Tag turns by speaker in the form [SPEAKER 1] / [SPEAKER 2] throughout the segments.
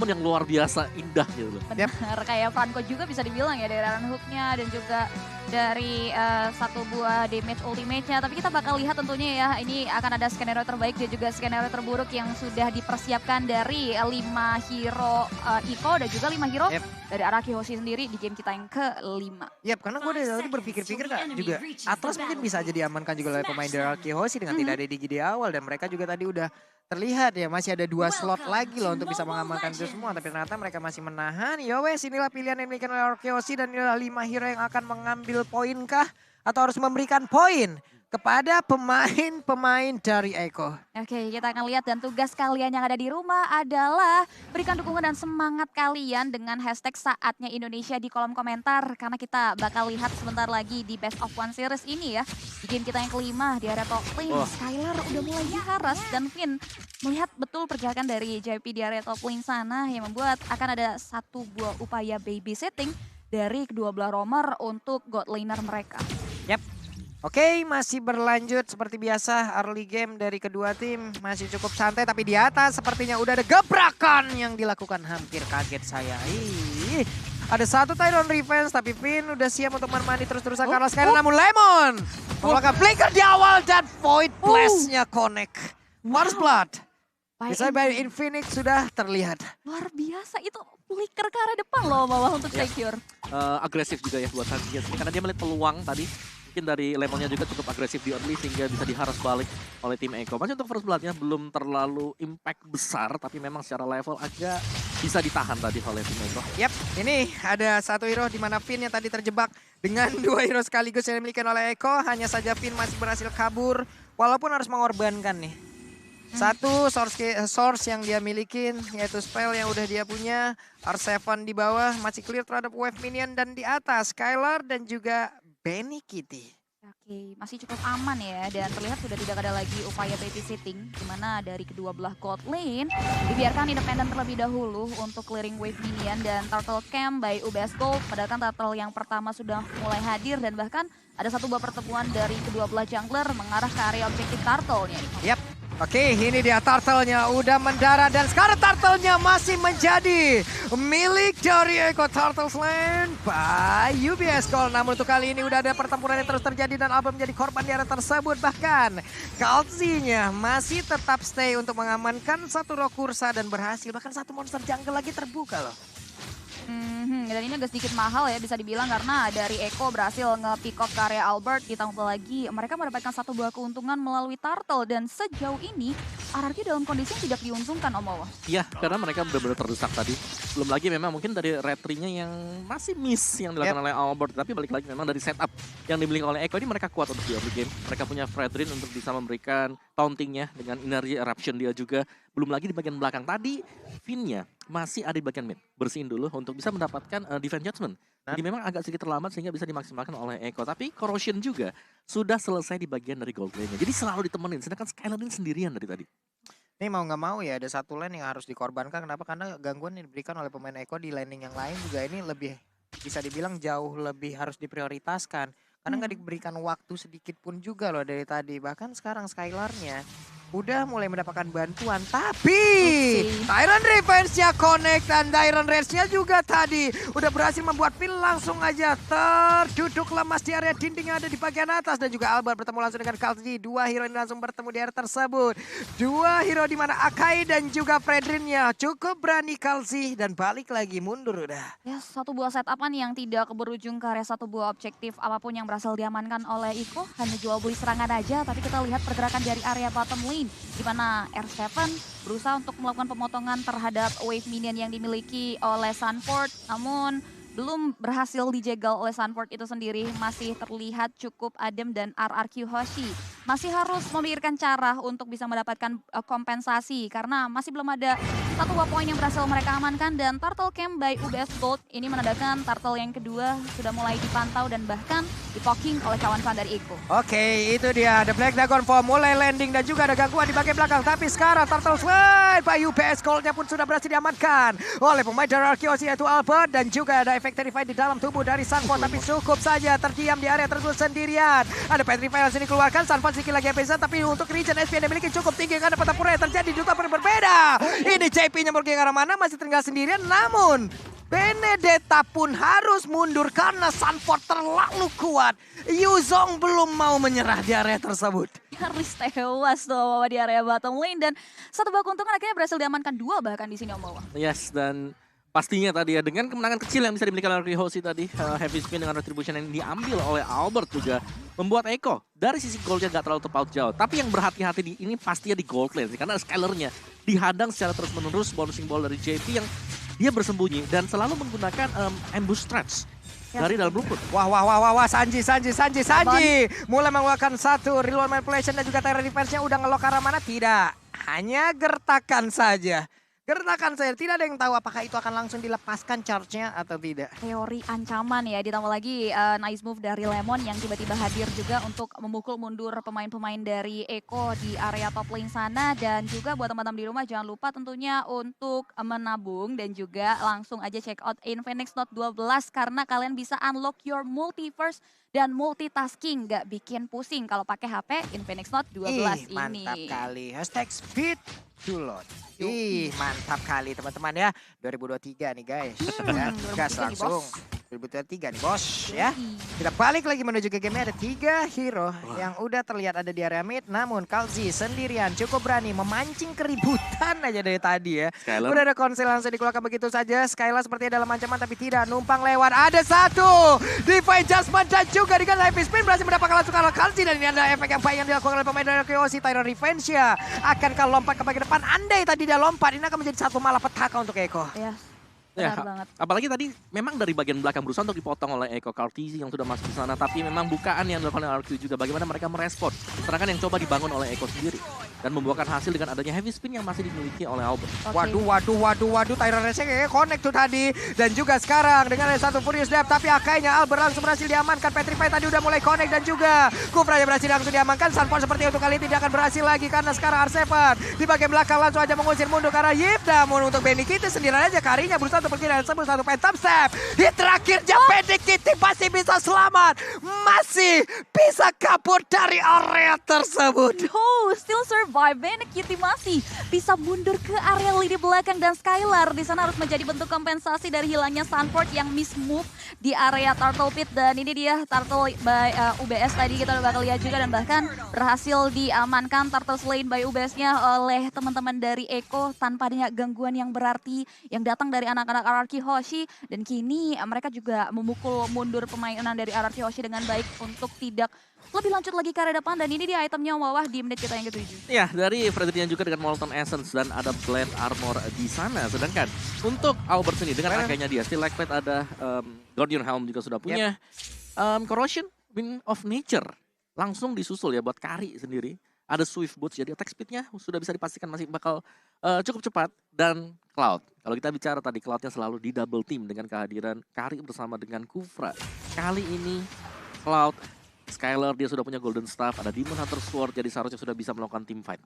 [SPEAKER 1] momen yang luar biasa indah gitu loh.
[SPEAKER 2] Benar, kayak Franco juga bisa dibilang ya dari run hook-nya dan juga dari satu buah damage ultimate-nya. Tapi kita bakal lihat tentunya ya, ini akan ada skenario terbaik dan juga skenario terburuk yang sudah dipersiapkan dari 5 hero Iko dan juga 5 hero dari Araki Hoshi sendiri di game kita yang ke-5.
[SPEAKER 3] Yap, karena gue dari tadi berpikir-pikir Kak, juga Atlas mungkin bisa aja diamankan juga oleh pemain dari Araki Hoshi dengan tidak ada Digi di awal. Dan mereka juga tadi udah terlihat ya, masih ada 2 slot lagi loh untuk bisa mengamankan itu semua. Tapi ternyata mereka masih menahan. Yowes, inilah pilihan yang dimiliki oleh Araki Hoshi dan inilah 5 hero yang akan mengambil poin kah? Atau harus memberikan poin kepada pemain-pemain dari Eko.
[SPEAKER 2] Oke, kita akan lihat dan tugas kalian yang ada di rumah adalah berikan dukungan dan semangat kalian dengan hashtag saatnya Indonesia di kolom komentar. Karena kita bakal lihat sebentar lagi di Best of One Series ini ya. Di game kita yang ke-5 di area top lane, Skylar udah mulai diharas dan Finn melihat betul pergerakan dari JP di area top lane sana yang membuat akan ada satu buah upaya babysitting dari kedua belah roamer untuk god laner mereka.
[SPEAKER 3] Yap. Oke, masih berlanjut seperti biasa early game dari kedua tim masih cukup santai, tapi di atas sepertinya udah ada gebrakan yang dilakukan. Hampir kaget saya. Ada satu Tyron Revenge tapi Finn udah siap untuk menemani terus-terusan Carlos Skylar, namun Lemon melakukan flicker di awal dan Void Blast-nya connect. First Blood. Bisa by Infinix sudah terlihat.
[SPEAKER 2] Luar biasa, itu flicker ke arah depan loh bawah untuk secure.
[SPEAKER 1] Agresif juga ya buat Sanjias karena dia melihat peluang tadi. Mungkin dari Lemonnya juga cukup agresif di early sehingga bisa diharas balik oleh tim Eko. Masih untuk first blood-nya belum terlalu impact besar, tapi memang secara level agak bisa ditahan tadi oleh tim Eko.
[SPEAKER 3] Yap, ini ada satu hero di mana Finn yang tadi terjebak dengan 2 hero sekaligus yang dimiliki oleh Eko. Hanya saja Finn masih berhasil kabur walaupun harus mengorbankan nih. Satu source yang dia milikin yaitu spell yang udah dia punya. R7 di bawah masih clear terhadap wave minion dan di atas Skylar dan juga Benny Kitty.
[SPEAKER 2] Oke, masih cukup aman ya dan terlihat sudah tidak ada lagi upaya babysitting di mana dari kedua belah gold lane dibiarkan independen terlebih dahulu untuk clearing wave minion dan turtle camp by UBS Gold. Padahal kan turtle yang pertama sudah mulai hadir dan bahkan ada satu buah pertemuan dari kedua belah jungler mengarah ke area objektif turtle-nya.
[SPEAKER 3] Yap. Oke, ini dia turtle-nya udah mendarat dan sekarang turtle-nya masih menjadi milik dari Eko Turtles Land by UBS Gold. Namun untuk kali ini udah ada pertempuran yang terus terjadi dan Alba menjadi korban di area tersebut. Bahkan Kalzi-nya masih tetap stay untuk mengamankan satu Rokursa dan berhasil. Bahkan satu monster jungle lagi terbuka loh.
[SPEAKER 2] Dan ini agak sedikit mahal ya bisa dibilang karena dari Eko berhasil nge-pick off ke area Albert. Ditambah lagi mereka mendapatkan satu buah keuntungan melalui turtle dan sejauh ini RRQ dalam kondisi yang tidak diuntungkan Om Owo.
[SPEAKER 1] Iya, karena mereka benar-benar terdesak tadi. Belum lagi memang mungkin dari retry-nya yang masih miss yang dilakukan oleh Albert. Tapi balik lagi memang dari setup yang dimiliki oleh Eko ini mereka kuat untuk di early game. Mereka punya Fredrin untuk bisa memberikan taunting-nya dengan energy eruption dia juga. Belum lagi di bagian belakang tadi, Finn-nya masih ada di bagian mid. Bersihin dulu untuk bisa mendapatkan defense judgment. Jadi memang agak sedikit terlambat sehingga bisa dimaksimalkan oleh Eko. Tapi Corrosion juga sudah selesai di bagian dari gold lane-nya. Jadi selalu ditemenin, sedangkan Skylar ini sendirian dari tadi.
[SPEAKER 3] Ini mau nggak mau ya ada satu lane yang harus dikorbankan. Kenapa? Karena gangguan yang diberikan oleh pemain Eko di landing yang lain juga ini lebih bisa dibilang jauh lebih harus diprioritaskan. Karena nggak diberikan waktu sedikit pun juga loh dari tadi. Bahkan sekarang Skylar-nya udah mulai mendapatkan bantuan, tapi Tyron Revenge-nya connect dan Tyron Rage-nya juga tadi udah berhasil membuat Phil langsung aja terduduk lemas di area dinding yang ada di bagian atas. Dan juga Albert bertemu langsung dengan Kalzi. 2 hero ini langsung bertemu di area tersebut. 2 hero di mana Akai dan juga Fredrin-nya cukup berani Kalzi dan balik lagi mundur udah.
[SPEAKER 2] Ya, satu buah setupan yang tidak berujung ke area satu buah objektif apapun yang berhasil diamankan oleh Iko. Hanya jual beli serangan aja, tapi kita lihat pergerakan dari area bottom lane di mana R7 berusaha untuk melakukan pemotongan terhadap wave minion yang dimiliki oleh Sunford, namun belum berhasil dijegal oleh Sunford itu sendiri. Masih terlihat cukup adem dan RRQ Hoshi masih harus memikirkan cara untuk bisa mendapatkan kompensasi karena masih belum ada satu buah poin yang berhasil mereka amankan. Dan Turtle Camp by UBS Gold ini menandakan turtle yang kedua sudah mulai dipantau dan bahkan dipoking oleh kawan-kawan dari Iko.
[SPEAKER 3] Oke, itu dia The Black Dragon Form mulai landing dan juga ada gangguan di bagian belakang. Tapi sekarang Turtle Slide by UBS Gold-nya pun sudah berhasil diamankan oleh pemain dari Arkeosi yaitu Albert. Dan juga ada efek Terrify di dalam tubuh dari Sunford, tapi cukup saja terdiam di area tersebut sendirian. Ada Petrify yang sini keluarkan, Sunford sedikit lagi episode, tapi untuk region SP yang dimiliki cukup tinggi karena pertempuran yang terjadi di duta berbeda. Ini JP-nya mau ke arah mana, masih tinggal sendirian, namun Benedetta pun harus mundur karena Sanford terlalu kuat. Yuzong belum mau menyerah di area tersebut.
[SPEAKER 2] Nyaris tewas tuh Om di area bottom lane. Dan satu buah keuntungan akhirnya berhasil diamankan 2 bahkan di sini Om Wawa.
[SPEAKER 1] Yes, dan pastinya tadi ya dengan kemenangan kecil yang bisa dimiliki oleh Rihoshi tadi, heavy spin dengan retribution yang diambil oleh Albert juga membuat Eko dari sisi goldnya gak terlalu terpaut jauh. Tapi yang berhati-hati di ini pastinya di gold lane sih, karena Skylernya dihadang secara terus-menerus bouncing ball dari JP yang dia bersembunyi dan selalu menggunakan ambush stretch dari dalam rumput.
[SPEAKER 3] Wah, Sanji. Mulai mengeluarkan satu real manipulation dan juga Tyrant defense-nya udah ngelok ke arah mana? Tidak, hanya gertakan saja. Tidak ada yang tahu apakah itu akan langsung dilepaskan charge-nya atau tidak.
[SPEAKER 2] Teori ancaman ya, ditambah lagi nice move dari Lemon yang tiba-tiba hadir juga untuk memukul mundur pemain-pemain dari Eko di area top lane sana. Dan juga buat teman-teman di rumah jangan lupa tentunya untuk menabung dan juga langsung aja check out Infinix Note 12 karena kalian bisa unlock your multiverse dan multitasking, gak bikin pusing kalau pakai HP Infinix Note 12 ini.
[SPEAKER 3] Mantap kali. #speed to load. Mantap kali teman-teman ya. 2023 nih guys. Ya, gas
[SPEAKER 2] 2023 nih,
[SPEAKER 3] langsung.
[SPEAKER 2] bos.
[SPEAKER 3] 2023 nih bos ya. Kita balik lagi menuju ke game. Ada 3 hero yang udah terlihat ada di area mid. Namun Kalzi sendirian cukup berani memancing keributan aja dari tadi ya.
[SPEAKER 1] Skyler.
[SPEAKER 3] Udah ada konsel langsung dikeluarkan begitu saja. Skylar sepertinya dalam ancaman tapi tidak, numpang lewat. Ada satu Divine Judgment dan juga dengan heavy spin berhasil mendapatkan langsung arah Kalzi. Dan ini ada efek yang baik yang dilakukan oleh pemain dari Kyoshi. Tyrant Revenge ya. Akankah lompat ke bagian depan? Andai tadi dia lompat, ini akan menjadi satu malapetaka untuk Eko.
[SPEAKER 2] Ya,
[SPEAKER 1] Ya,
[SPEAKER 2] benar banget.
[SPEAKER 1] apalagi tadi memang dari bagian belakang berusaha untuk dipotong oleh Eko Kartizi yang sudah masuk di sana, tapi memang bukaan yang dilakukan oleh RQ juga bagaimana mereka merespon serangan yang coba dibangun oleh Eko sendiri dan membuahkan hasil dengan adanya heavy spin yang masih dimiliki oleh Albert.
[SPEAKER 2] Oke.
[SPEAKER 3] Waduh, Tyrant Racing kayaknya connect tuh tadi. Dan juga sekarang dengan ada satu Furious Depth, tapi akhirnya Albert langsung berhasil diamankan. Petrify tadi udah mulai connect dan juga Kufra yang berhasil langsung diamankan. Sunfall seperti untuk kali ini tidak akan berhasil lagi karena sekarang R7 di bagian belakang langsung aja mengusir mundur karena Yip. Namun untuk Benny Kitty sendirian aja karinya berusaha untuk pergi dari satu phantom step. Hit terakhirnya Benny Kitty masih bisa selamat. Masih bisa kabur dari area tersebut.
[SPEAKER 2] No, still survive. Benny Kitty masih bisa mundur ke area lini belakang dan Skylar di sana harus menjadi bentuk kompensasi dari hilangnya Sanford yang miss move di area Turtle Pit. Dan ini dia Turtle by UBS tadi kita udah bakal lihat juga dan bahkan berhasil diamankan Turtle Slain by UBS-nya oleh teman-teman dari Eko tanpa adanya gangguan yang berarti yang datang dari anak-anak RRQ Hoshi. Dan kini mereka juga memukul mundur pemainan dari RRQ Hoshi dengan baik untuk tidak lebih lanjut lagi ke area depan. Dan ini dia itemnya bawah di menit kita yang ke-7.
[SPEAKER 1] Ya, dari Frederian juga dengan Molten Essence dan ada Blend Armor di sana. Sedangkan untuk Albert sendiri dengan akainya dia, Still Like Fate ada Guardian Helm juga sudah punya. Corrosion, Wind of Nature langsung disusul ya buat Kari sendiri. Ada Swift Boots, jadi attack speed-nya sudah bisa dipastikan masih bakal cukup cepat. Dan Cloud, kalau kita bicara tadi Cloud-nya selalu di double team dengan kehadiran Kari bersama dengan Kufra. Kali ini Cloud, Skylar dia sudah punya Golden Staff, ada Demon Hunter Sword, jadi seharusnya sudah bisa melakukan team fight.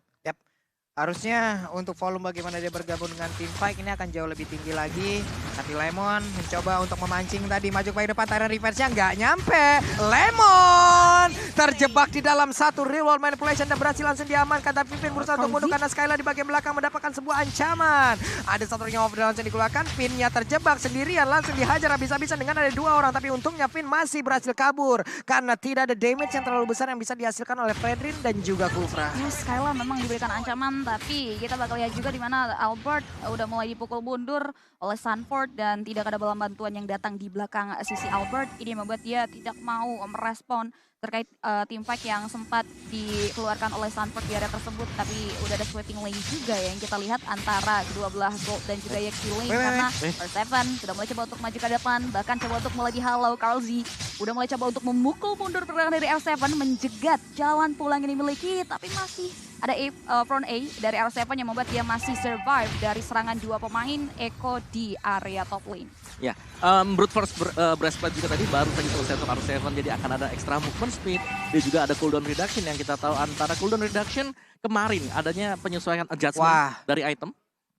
[SPEAKER 3] Harusnya untuk volume bagaimana dia bergabung dengan tim fight ini akan jauh lebih tinggi lagi. Tapi Lemon mencoba untuk memancing tadi maju ke depan, Tyrant reverse-nya nggak nyampe. Lemon terjebak di dalam satu real world manipulation dan berhasil langsung diamankan. Tapi Pin berusaha untuk mundur karena Skylar di bagian belakang mendapatkan sebuah ancaman. Ada satu ring of langsung dikeluarkan, Pinnya terjebak sendirian langsung dihajar habis-habisan dengan ada 2 orang. Tapi untungnya Pin masih berhasil kabur karena tidak ada damage yang terlalu besar yang bisa dihasilkan oleh Fredrin dan juga Kufra.
[SPEAKER 2] Skylar memang diberikan ancaman, tapi kita bakal lihat juga di mana Albert udah mulai dipukul mundur oleh Sanford dan tidak ada bala bantuan yang datang di belakang sisi Albert. Ini membuat dia tidak mau merespon terkait team fight yang sempat dikeluarkan oleh Sanford di area tersebut. Tapi udah ada sweeping lane juga ya yang kita lihat antara kedua belah Gold dan juga Yexi lane. Karena R7 sudah mulai coba untuk maju ke depan, bahkan coba untuk mulai dihalau. Karl Z udah mulai coba untuk memukul mundur pergerakan dari R7, menjegat jalan pulang yang dimiliki. Tapi masih ada front A dari R7 yang membuat dia masih survive dari serangan 2 pemain Eko di area top lane.
[SPEAKER 1] Ya, Brute Force Breastplate juga tadi baru saja selesai untuk R7, jadi akan ada extra movement speed. Dan juga ada cooldown reduction yang kita tahu antara cooldown reduction kemarin adanya penyesuaian adjustment dari item,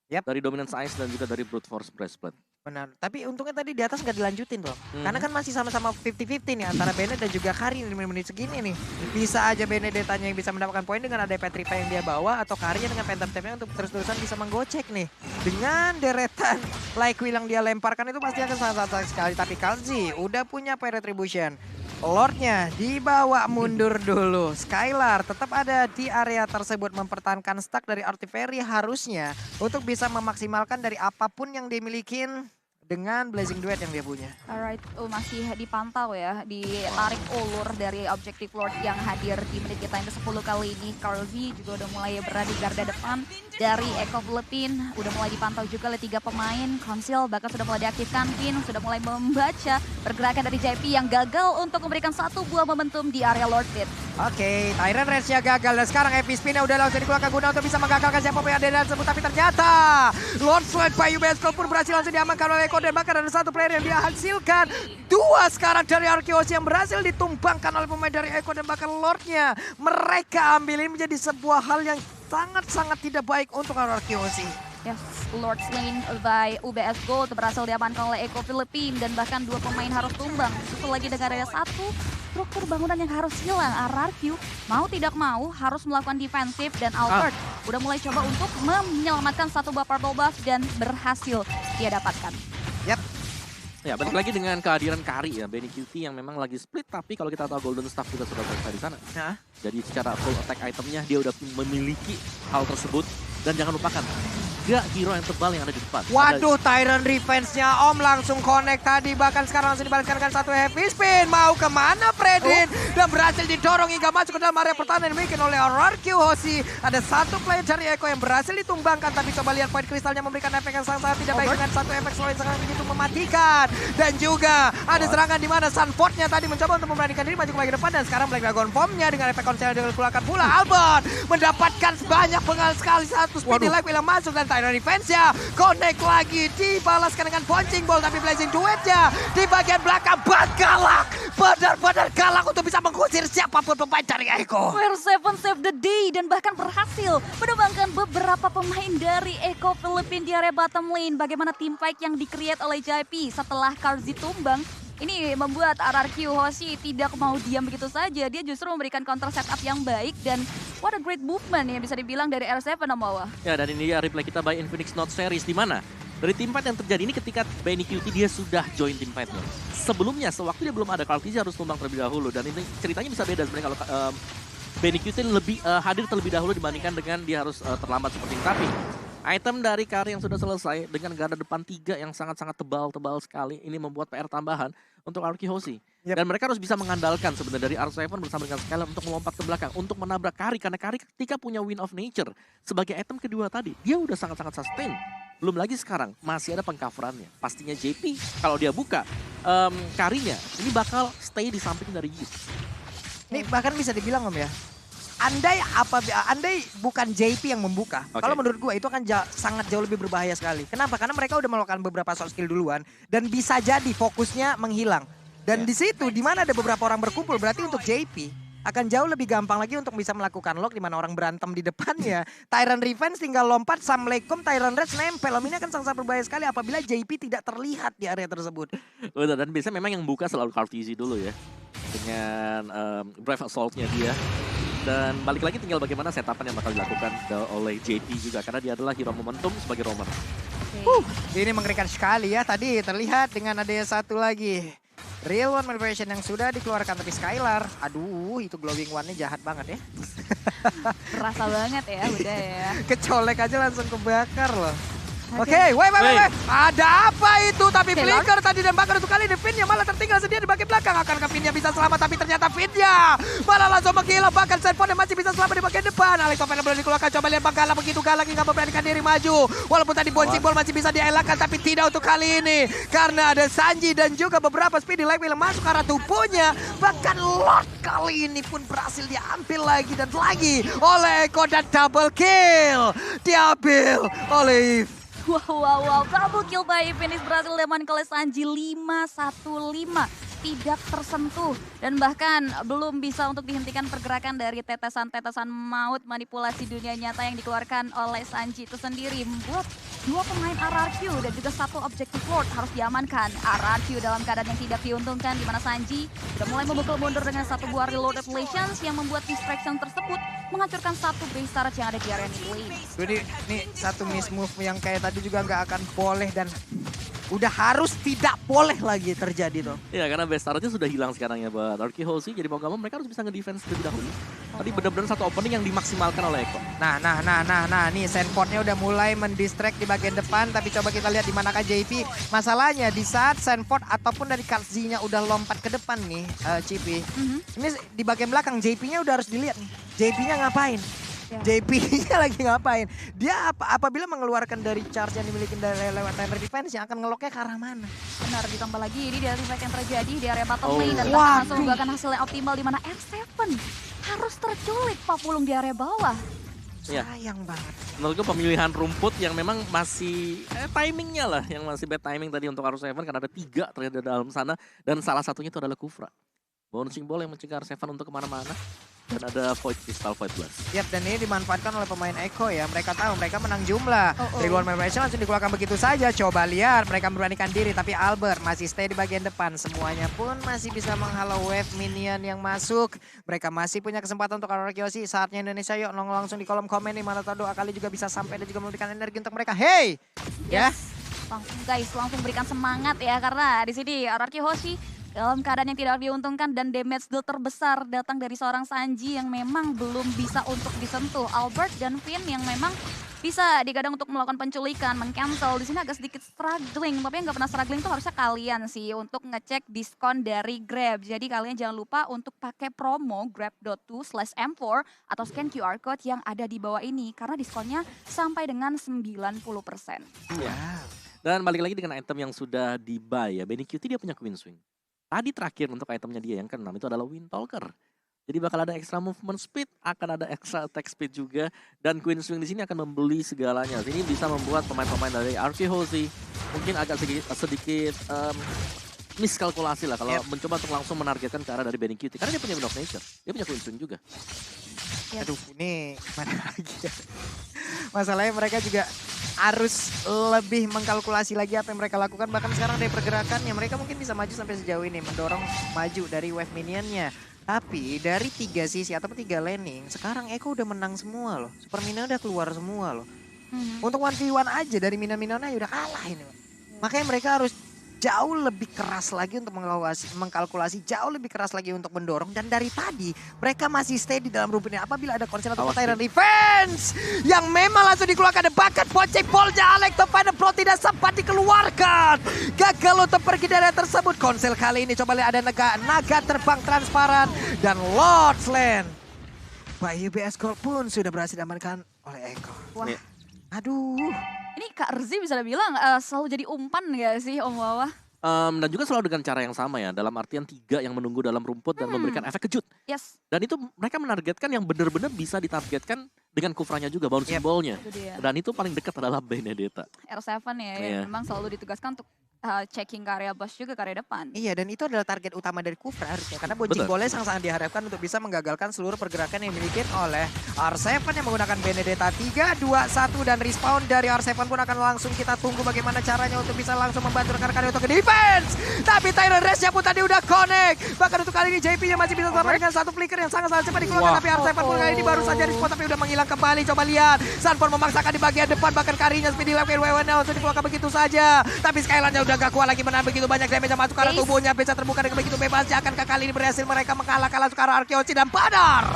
[SPEAKER 1] dari Dominance Ice dan juga dari Brute Force Breastplate.
[SPEAKER 3] Benar, tapi untungnya tadi di atas nggak dilanjutin loh. Karena
[SPEAKER 1] Mhm.
[SPEAKER 3] kan masih sama-sama 50-50 nih antara Bennett dan juga Kari di menit segini nih. Bisa aja Benedettanya yang bisa mendapatkan poin dengan ada Petripa yang dia bawa atau Karinya dengan Phantom Step-nya untuk terus-terusan bisa menggocek nih. Dengan deretan like wheel yang dia lemparkan itu pasti akan sangat-sangat sekali. Tapi Kalzi udah punya Fire Retribution. Lordnya dibawa mundur dulu. Skylar tetap ada di area tersebut mempertahankan stack dari Artillery harusnya untuk bisa memaksimalkan dari apapun yang dimiliki dengan Blazing Duet yang dia punya.
[SPEAKER 2] Alright, masih dipantau ya, ditarik ulur dari Objective Lord yang hadir di menit kita yang ke-10 kali ini. Karlzy juga udah mulai berada di garda depan dari Echo Philippines. Udah mulai dipantau juga oleh 3 pemain. Conceal bahkan sudah mulai diaktifkan. Pin sudah mulai membaca pergerakan dari JP yang gagal untuk memberikan satu buah momentum di area Lord Pit.
[SPEAKER 3] Oke, Tyrant Rage-nya gagal dan sekarang Epi Spinnya udah langsung dikeluarkan guna untuk bisa menggagalkan siapa yang ada di dalam tersebut. Tapi ternyata Lord Slide by UBS Club pun berhasil langsung diamankan oleh Eko dan bahkan ada satu player yang dia hasilkan. 2 sekarang dari Arceus yang berhasil ditumbangkan oleh pemain dari Eko dan bahkan Lordnya. Mereka ambil ini menjadi sebuah hal yang sangat-sangat tidak baik untuk Arceus.
[SPEAKER 2] Yes, Lord Slain by UBS Gold berhasil diamankan oleh Echo Philippines dan bahkan 2 pemain harus tumbang. Susul lagi dengan ada satu struktur bangunan yang harus hilang. RRQ mau tidak mau harus melakukan defensif dan Albert udah mulai coba untuk menyelamatkan satu buah purple buff dan berhasil dia dapatkan.
[SPEAKER 1] Ya, balik lagi dengan kehadiran Kari ya, Benny QT yang memang lagi split, tapi kalau kita tahu Golden Staff juga sudah selesai di sana.
[SPEAKER 3] Nah.
[SPEAKER 1] Jadi secara full attack itemnya dia udah memiliki hal tersebut. Dan jangan lupakan, 3 hero yang tebal yang ada di depan.
[SPEAKER 3] Waduh, Tyrant Revenge-nya Om langsung connect tadi. Bahkan sekarang langsung dibalaskan dengan satu heavy spin. Mau kemana Fredin? Dan berhasil didorong hingga masuk ke dalam area pertahanan yang dimiliki oleh RRQ Hoshi. Ada satu player dari Eko yang berhasil ditumbangkan. Tapi coba lihat poin kristalnya memberikan efek yang sangat tidak baik. Dengan satu efek slow yang sangat begitu mematikan. Dan juga ada serangan di mana Sunford-nya tadi mencoba untuk memberanikan diri maju kembali ke depan. Dan sekarang Black Dragon Bomb-nya dengan efek konser yang dikeluarkan pula. Albert mendapatkan banyak penggal sekali. Satu speedy life yang masuk dan Tyrant Revenge-nya connect lagi, dibalaskan dengan punching ball, tapi Blazing Duet-nya di bagian belakang galak, benar-benar galak untuk bisa mengusir siapapun pemain dari Eko.
[SPEAKER 2] Where Seven save the day dan bahkan berhasil menumbangkan beberapa pemain dari Echo Philippines di area bottom lane. Bagaimana team fight yang di-create oleh JP setelah Karlzy tumbang. Ini membuat RRQ Hoshi tidak mau diam begitu saja. Dia justru memberikan counter setup yang baik dan what a great movement ya bisa dibilang dari R7 Amawa.
[SPEAKER 1] Ya, dan ini dia replay kita by Infinix Note Series, di mana dari team fight yang terjadi ini ketika Benny QT dia sudah join team fight-nya. Sebelumnya, sewaktu dia belum ada, Karlzy harus tumbang terlebih dahulu. Dan ini ceritanya bisa beda sebenarnya kalau Benny QT lebih hadir terlebih dahulu dibandingkan dengan dia harus terlambat seperti ini. Tapi item dari Kari yang sudah selesai dengan garda depan 3 yang sangat-sangat tebal sekali. Ini membuat PR tambahan untuk RRQ Hoshi.
[SPEAKER 3] Yep.
[SPEAKER 1] Dan mereka harus bisa mengandalkan sebenarnya dari R7 bersama dengan Skylar untuk melompat ke belakang. Untuk menabrak Kari. Karena Kari ketika punya Wind of Nature sebagai item kedua tadi, dia udah sangat-sangat sustain. Belum lagi sekarang masih ada pengcoverannya. Pastinya JP kalau dia buka Karinya, ini bakal stay di samping dari Yi.
[SPEAKER 3] Ini bahkan bisa dibilang Om ya, andai bukan JP yang membuka, kalau menurut gue itu akan sangat jauh lebih berbahaya sekali. Kenapa? Karena mereka udah melakukan beberapa soft skill duluan dan bisa jadi fokusnya menghilang. Dan di situ di mana ada beberapa orang berkumpul, berarti untuk JP akan jauh lebih gampang lagi untuk bisa melakukan lock di mana orang berantem di depannya. Tyrant Revenge tinggal lompat, Assalamualaikum, Tyrant Rage nempel. Ini akan sangat berbahaya sekali apabila JP tidak terlihat di area tersebut.
[SPEAKER 1] Betul, dan biasanya memang yang buka selalu Karlzy dulu ya. Dengan Brave Assault-nya dia. Dan balik lagi tinggal bagaimana setupan yang bakal dilakukan oleh JP juga. Karena dia adalah hero momentum sebagai roamer.
[SPEAKER 3] Ini mengerikan sekali ya. Tadi terlihat dengan adanya satu lagi Real One Manipulation yang sudah dikeluarkan, tapi Skylar, aduh itu glowing one-nya jahat banget ya.
[SPEAKER 2] Berasa banget ya udah ya.
[SPEAKER 3] Kecolek aja langsung kebakar loh. Oke, wait. Ada apa itu? Tapi Flicker tadi dan bahkan untuk kali ini Finnya malah tertinggal sendiri di bagian belakang. Akankah Finnya bisa selamat? Tapi ternyata Finnya malah langsung menghilang. Bahkan Sandford masih bisa selamat di bagian depan. Alex Oven belum dikeluarkan. Coba lihat Bang Galak begitu galak hingga memberanikan diri maju. Walaupun tadi bouncing ball masih bisa dielakkan, tapi tidak untuk kali ini. Karena ada Sanji dan juga beberapa speedy light wheel masuk ke arah tubuhnya. Bahkan Lord kali ini pun berhasil diambil lagi dan lagi oleh Eko dan double kill. Diambil oleh
[SPEAKER 2] Wow. Double kill by Infinix berhasil diamankan oleh Sanji 5-1-5. Tidak tersentuh dan bahkan belum bisa untuk dihentikan pergerakan dari tetesan-tetesan maut manipulasi dunia nyata yang dikeluarkan oleh Sanji itu sendiri. Membuat Dua pemain RRQ dan juga satu objective lord harus diamankan. RRQ dalam keadaan yang tidak diuntungkan di mana Sanji sudah mulai memukul mundur dengan satu buah reload revelations yang membuat distraction tersebut menghancurkan satu base turret yang ada di area mid lane.
[SPEAKER 3] Jadi nih satu miss move yang kayak tadi juga nggak akan boleh dan udah harus tidak boleh lagi terjadi tuh.
[SPEAKER 1] Iya, karena base turretnya sudah hilang sekarang ya buat Arkehozi. Jadi mau gak mau mereka harus bisa nge-defense terlebih dahulu. Tadi benar-benar satu opening yang dimaksimalkan oleh Eko.
[SPEAKER 3] Nah, nih Sandportnya udah mulai mendistract di bagian depan, tapi coba kita lihat di manakah JP. Masalahnya di saat Sandport ataupun dari Katzi-nya udah lompat ke depan nih, Cipi. Ini di bagian belakang JP-nya udah harus dilihat nih. JP-nya ngapain? JP-nya lagi ngapain? Dia apabila mengeluarkan dari charge yang dimiliki dari lewat timer defense yang akan ngeloknya ke arah mana?
[SPEAKER 2] Benar, ditambah lagi ini dari effect yang terjadi di area bottom
[SPEAKER 1] Oh.
[SPEAKER 2] lane dan langsung membuahkan hasil yang optimal di mana R7 harus terculik Papulung di area bawah.
[SPEAKER 1] Iya.
[SPEAKER 3] Sayang banget.
[SPEAKER 1] Menurutku pemilihan rumput yang memang masih timingnya lah, yang masih bad timing tadi untuk R7 karena ada 3 ternyata dalam sana dan salah satunya itu adalah Kufra. Bouncing ball yang mencegah R7 untuk kemana-mana. Dan ada Void Crystal, Void Blast.
[SPEAKER 3] Yap, dan ini dimanfaatkan oleh pemain Eko ya. Mereka tahu mereka menang jumlah. Rewards Memorization langsung dikeluarkan begitu saja. Coba lihat, mereka memberanikan diri. Tapi Albert masih stay di bagian depan. Semuanya pun masih bisa menghalau wave minion yang masuk. Mereka masih punya kesempatan untuk Arkehozi. Saatnya Indonesia, yuk langsung di kolom komen nih. Mana tahu doa kali juga bisa sampai dan juga memberikan energi untuk mereka. Hey! Ya.
[SPEAKER 2] Langsung guys, langsung berikan semangat ya karena di sini Arkehozi dalam keadaan yang tidak diuntungkan dan damage deal terbesar datang dari seorang Sanji yang memang belum bisa untuk disentuh. Albert dan Finn yang memang bisa digadang untuk melakukan penculikan, meng-cancel. Di sini agak sedikit struggling, tapi yang nggak pernah struggling itu harusnya kalian sih untuk ngecek diskon dari Grab. Jadi kalian jangan lupa untuk pakai promo grab.to/m4 atau scan QR code yang ada di bawah ini karena diskonnya sampai dengan 90%.
[SPEAKER 1] Iya. Dan balik lagi dengan item yang sudah di-buy ya. Benny QT dia punya Queen Swing. Tadi terakhir untuk itemnya dia yang ke-6 itu adalah Windtalker. Jadi bakal ada extra movement speed, akan ada extra attack speed juga. Dan Queen Swing di sini akan membeli segalanya. Ini bisa membuat pemain-pemain dari Arkehozi mungkin agak sedikit miskalkulasi lah kalau mencoba untuk langsung menargetkan ke arah dari Benny QT. Karena dia punya Wind of Nature, dia punya Queen Swing juga.
[SPEAKER 3] Aduh, ini mana lagi ya. Masalahnya mereka juga harus lebih mengkalkulasi lagi apa yang mereka lakukan. Bahkan sekarang dari pergerakan ya mereka mungkin bisa maju sampai sejauh ini. Mendorong maju dari wave minionnya. Tapi dari 3 sisi ataupun 3 laning, sekarang Eko udah menang semua loh. Super minion udah keluar semua loh. Untuk 1v1 aja dari minion-minionnya udah kalah ini. Makanya mereka harus jauh lebih keras lagi untuk mengkalkulasi, jauh lebih keras lagi untuk mendorong. Dan dari tadi mereka masih stay di dalam rumputnya. Apabila ada konsen atau Tyrant Defense yang memang langsung dikeluarkan. Ada bakat pocek bolnya Alex Topada Pro tidak sempat dikeluarkan. Gagal untuk pergi dari area tersebut. Konsel kali ini coba lihat ada naga terbang transparan. Dan Lord's Land by UBS Gold pun sudah berhasil diamankan oleh Eko.
[SPEAKER 2] Wah.
[SPEAKER 3] Aduh.
[SPEAKER 2] Ini Kak Rzi bisa bilang selalu jadi umpan gak sih Om Wawa?
[SPEAKER 1] Dan juga selalu dengan cara yang sama ya. Dalam artian 3 yang menunggu dalam rumput dan memberikan efek kejut.
[SPEAKER 2] Yes.
[SPEAKER 1] Dan itu mereka menargetkan yang benar-benar bisa ditargetkan dengan kufranya juga, bouncing ball-nya. Dan itu paling dekat adalah Benedetta.
[SPEAKER 2] R7 ya, yang memang selalu ditugaskan untuk checking ke area boss juga ke area depan.
[SPEAKER 3] Iya, dan itu adalah target utama dari Kufra harusnya. Karena bouncing ball-nya sangat diharapkan untuk bisa menggagalkan seluruh pergerakan yang dimiliki oleh R7 yang menggunakan Benedetta 3, 2, 1 dan respawn dari R7 pun akan langsung kita tunggu bagaimana caranya untuk bisa langsung membantu rekan-rekan untuk defense. Tapi Tyrant Race-nya pun tadi udah connect. Bahkan untuk kali ini JP-nya masih bisa selamat dengan satu flicker yang sangat-sangat cepat dikeluarkan. Tapi R7 pun kali ini baru saja respawn tapi udah menghilang kembali. Coba lihat, Sunford memaksakan di bagian depan. Bahkan Karinya speedy level WWN langsung dikeluarkan begitu saja. Tapi Skyline-nya udah gak kuat lagi menahan begitu banyak damage yang masuk ke arah tubuhnya. Bisa terbuka dengan begitu bebasnya. Akankah kali ini berhasil mereka mengalahkan langsung ke arah Arkehozi dan Padar?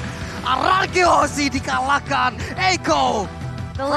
[SPEAKER 3] Arkehozi dikalahkan. Eko